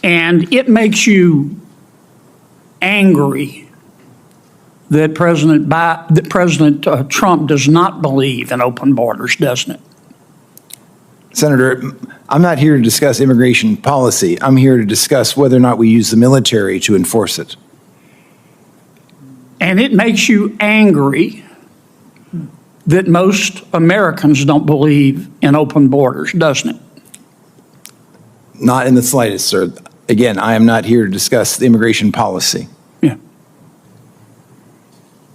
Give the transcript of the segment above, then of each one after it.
And it makes you angry that President Trump does not believe in open borders, doesn't it? Senator, I'm not here to discuss immigration policy. I'm here to discuss whether or not we use the military to enforce it. And it makes you angry that most Americans don't believe in open borders, doesn't it? Not in the slightest, sir. Again, I am not here to discuss the immigration policy. Yeah.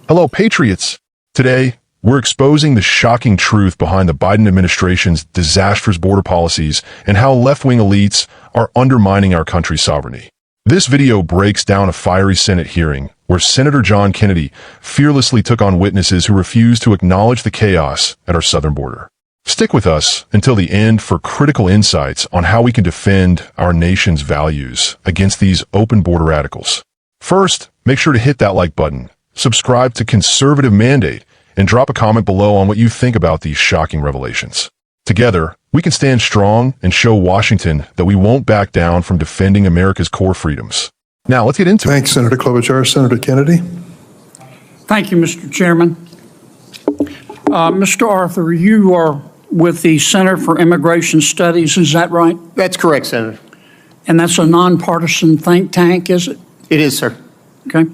Hello, patriots. Today, we're exposing the shocking truth behind the Biden administration's disastrous border policies and how left-wing elites are undermining our country's sovereignty. This video breaks down a fiery Senate hearing where Senator John Kennedy fearlessly took on witnesses who refused to acknowledge the chaos at our southern border. Stick with us until the end for critical insights on how we can defend our nation's values against these open border radicals. First, make sure to hit that like button, subscribe to Conservative Mandate, and drop a comment below on what you think about these shocking revelations. Together, we can stand strong and show Washington that we won't back down from defending America's core freedoms. Now, let's get into it. Thanks, Senator Klobuchar. Senator Kennedy. Thank you, Mr. Chairman. Mr. Arthur, you are with the Center for Immigration Studies, is that right? That's correct, Senator. And that's a nonpartisan think tank, is it? It is, sir. Okay.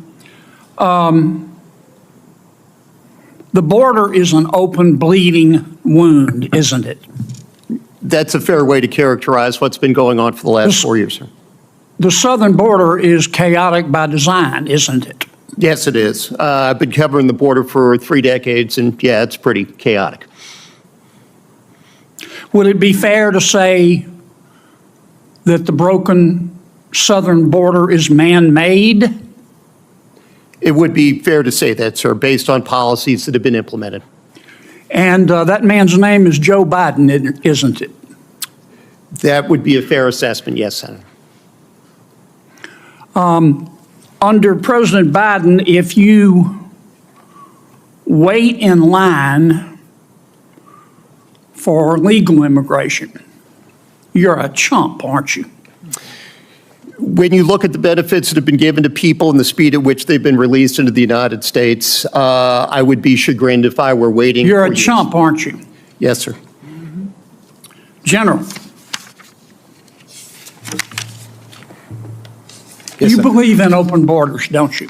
The border is an open, bleeding wound, isn't it? That's a fair way to characterize what's been going on for the last 4 years, sir. The southern border is chaotic by design, isn't it? Yes, it is. I've been covering the border for 3 decades, and yeah, it's pretty chaotic. Would it be fair to say that the broken southern border is man-made? It would be fair to say that, sir, based on policies that have been implemented. And that man's name is Joe Biden, isn't it? That would be a fair assessment, yes, Senator. Under President Biden, if you wait in line for legal immigration, you're a chump, aren't you? When you look at the benefits that have been given to people and the speed at which they've been released into the United States, I would be chagrined if I were waiting. You're a chump, aren't you? Yes, sir. General, Yes, you sir. believe in open borders, don't you?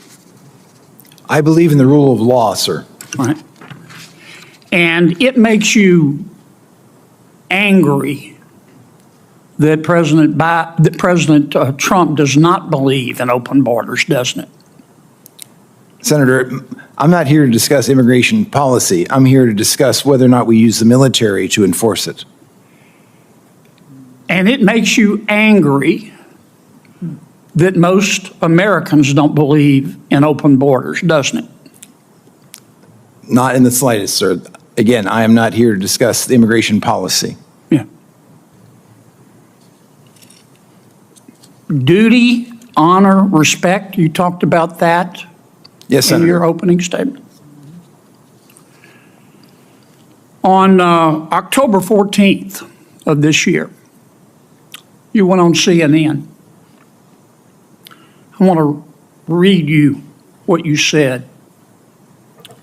I believe in the rule of law, sir. Right. And it makes you angry that President Trump does not believe in open borders, doesn't it? Senator, I'm not here to discuss immigration policy. I'm here to discuss whether or not we use the military to enforce it. And it makes you angry that most Americans don't believe in open borders, doesn't it? Not in the slightest, sir. Again, I am not here to discuss the immigration policy. Yeah. Duty, honor, respect, you talked about that Yes, in Senator. your opening statement. On October 14th of this year, you went on CNN. I want to read you what you said,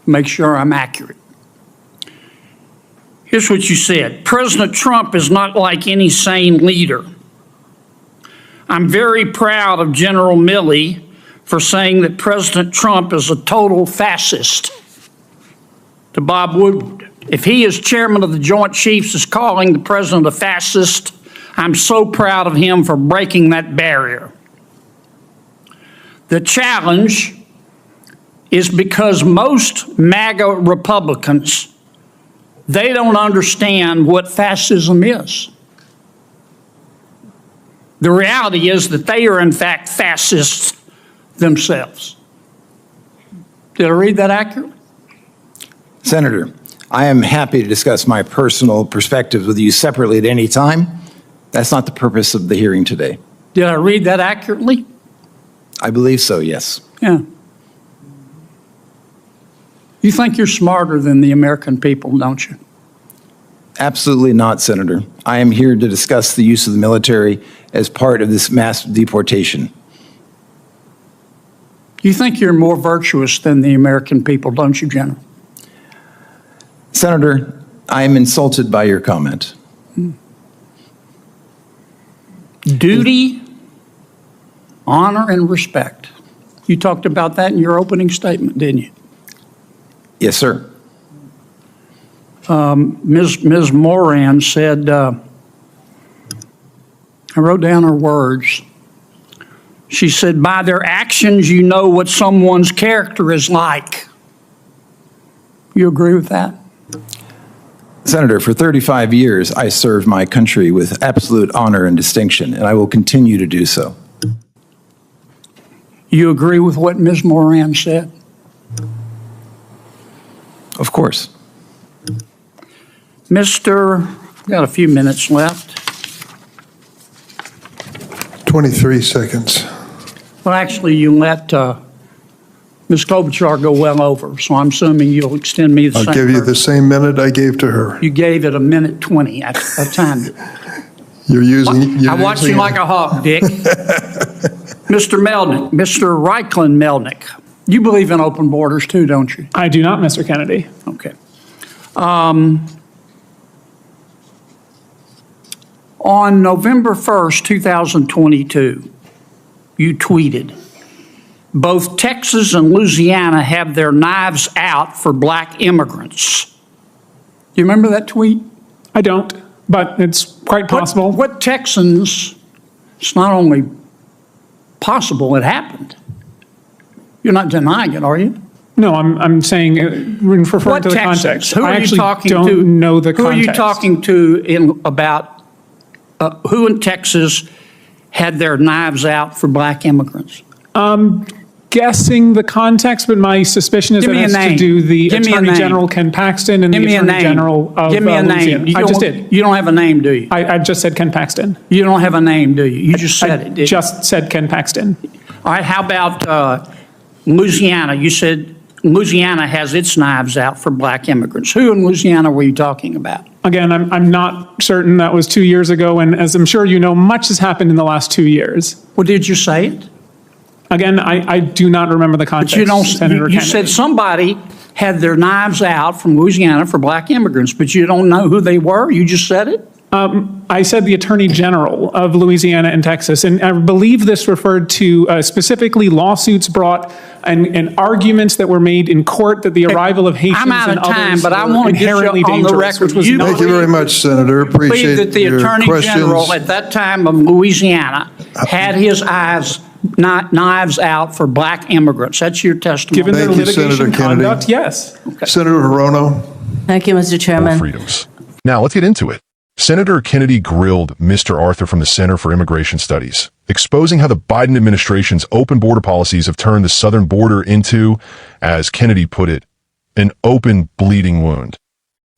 make sure I'm accurate. Here's what you said. President Trump is not like any sane leader. I'm very proud of General Milley for saying that President Trump is a total fascist. To Bob Woodward, if he as chairman of the Joint Chiefs is calling the president a fascist, I'm so proud of him for breaking that barrier. The challenge is because most MAGA Republicans, they don't understand what fascism is. The reality is that they are in fact fascists themselves. Did I read that accurately? Senator, I am happy to discuss my personal perspectives with you separately at any time. That's not the purpose of the hearing today. Did I read that accurately? I believe so, yes. Yeah. You think you're smarter than the American people, don't you? Absolutely not, Senator. I am here to discuss the use of the military as part of this mass deportation. You think you're more virtuous than the American people, don't you, General? Senator, I am insulted by your comment. Duty, honor, and respect. You talked about that in your opening statement, didn't you? Yes, sir. Ms. Moran said, I wrote down her words. She said, by their actions, you know what someone's character is like. You agree with that? Senator, for 35 years, I served my country with absolute honor and distinction, and I will continue to do so. You agree with what Ms. Moran said? Of course. Mr., we've got a few minutes left. 23 seconds. Well, actually, you let Ms. Klobuchar go well over, so I'm assuming you'll extend me the I'll same. give you the same minute I gave to her. You gave it a minute 20. I timed it. You're I watch you using- like a hawk, Dick. Mr. Melnick, Mr. Reichlin Melnick, you believe in open borders too, don't you? I do not, Mr. Kennedy. Okay. On November 1st, 2022, you tweeted, both Texas and Louisiana have their knives out for black immigrants. Do you remember that tweet? I don't, but it's quite possible. What Texans, it's not only possible, it happened. You're not denying it, are you? No, I'm saying, referring What to the Texans? context. Who I are you actually talking don't to? know the Who context. are you talking to about who in Texas had their knives out for black immigrants? Guessing the context, but my suspicion is Give that me it a has to name. do the Give me a Attorney name. General Ken Paxton and Give the me a Attorney name. General of Give me a Louisiana. name. I just did. You don't have a name, do you? I just said Ken Paxton. You don't have a name, do you? You just said it, didn't you? Just said Ken Paxton. All right, how about Louisiana? You said Louisiana has its knives out for black immigrants. Who in Louisiana were you talking about? Again, I'm not certain. That was 2 years ago, and as I'm sure you know, much has happened in the last 2 years. Well, did you say it? Again, I do not remember the context, But you don't. Senator You Kennedy. said somebody had their knives out from Louisiana for black immigrants, but you don't know who they were? You just said it? I said the Attorney General of Louisiana and Texas, and I believe this referred to specifically lawsuits brought and arguments that were made in court that the arrival of Haitians I'm out and of time, others but I were want to get you inherently on the dangerous, record. which was You not- Thank you very much, Senator. Believe Appreciate that the your Attorney questions. General at that time of Louisiana had his knives out for black immigrants. That's your testimony. Given their Thank you, litigation Senator Kennedy. conduct, yes. Senator Hirono. Thank you, Mr. Full Chairman. freedoms. Now let's get into it. Senator Kennedy grilled Mr. Arthur from the Center for Immigration Studies, exposing how the Biden administration's open border policies have turned the southern border into, as Kennedy put it, an open bleeding wound.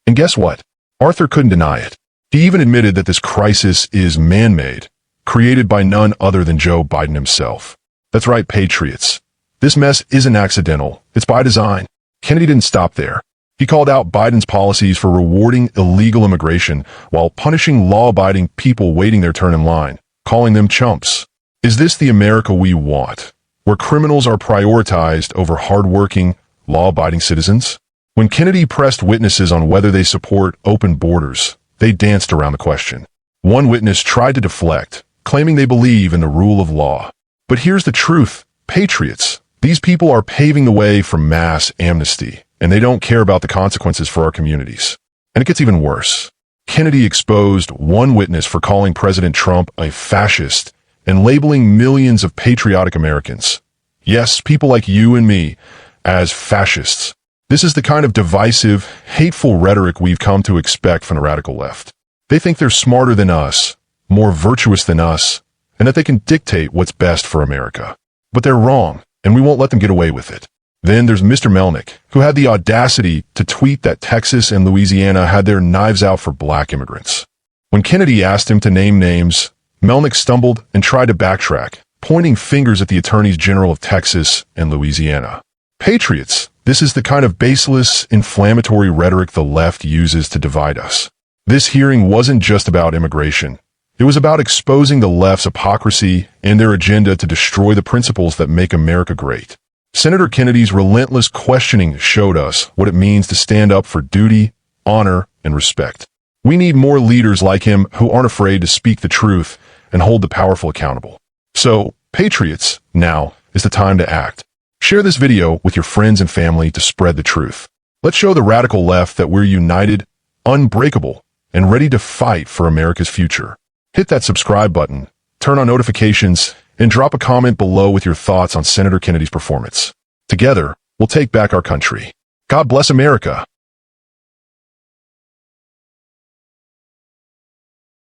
And guess what? Arthur couldn't deny it. He even admitted that this crisis is man-made, created by none other than Joe Biden himself. That's right, patriots. This mess isn't accidental. It's by design. Kennedy didn't stop there. He called out Biden's policies for rewarding illegal immigration while punishing law-abiding people waiting their turn in line, calling them chumps. Is this the America we want, where criminals are prioritized over hardworking, law-abiding citizens? When Kennedy pressed witnesses on whether they support open borders, they danced around the question. One witness tried to deflect, claiming they believe in the rule of law. But here's the truth, patriots. These people are paving the way for mass amnesty, and they don't care about the consequences for our communities. And it gets even worse. Kennedy exposed one witness for calling President Trump a fascist and labeling millions of patriotic Americans, yes, people like you and me, as fascists. This is the kind of divisive, hateful rhetoric we've come to expect from the radical left. They think they're smarter than us, more virtuous than us, and that they can dictate what's best for America. But they're wrong, and we won't let them get away with it. Then there's Mr. Melnick, who had the audacity to tweet that Texas and Louisiana had their knives out for black immigrants. When Kennedy asked him to name names, Melnick stumbled and tried to backtrack, pointing fingers at the attorneys general of Texas and Louisiana. Patriots, this is the kind of baseless, inflammatory rhetoric the left uses to divide us. This hearing wasn't just about immigration. It was about exposing the left's hypocrisy and their agenda to destroy the principles that make America great. Senator Kennedy's relentless questioning showed us what it means to stand up for duty, honor, and respect. We need more leaders like him who aren't afraid to speak the truth and hold the powerful accountable. So, patriots, now is the time to act. Share this video with your friends and family to spread the truth. Let's show the radical left that we're united, unbreakable, and ready to fight for America's future. Hit that subscribe button, turn on notifications, and drop a comment below with your thoughts on Senator Kennedy's performance. Together, we'll take back our country. God bless America.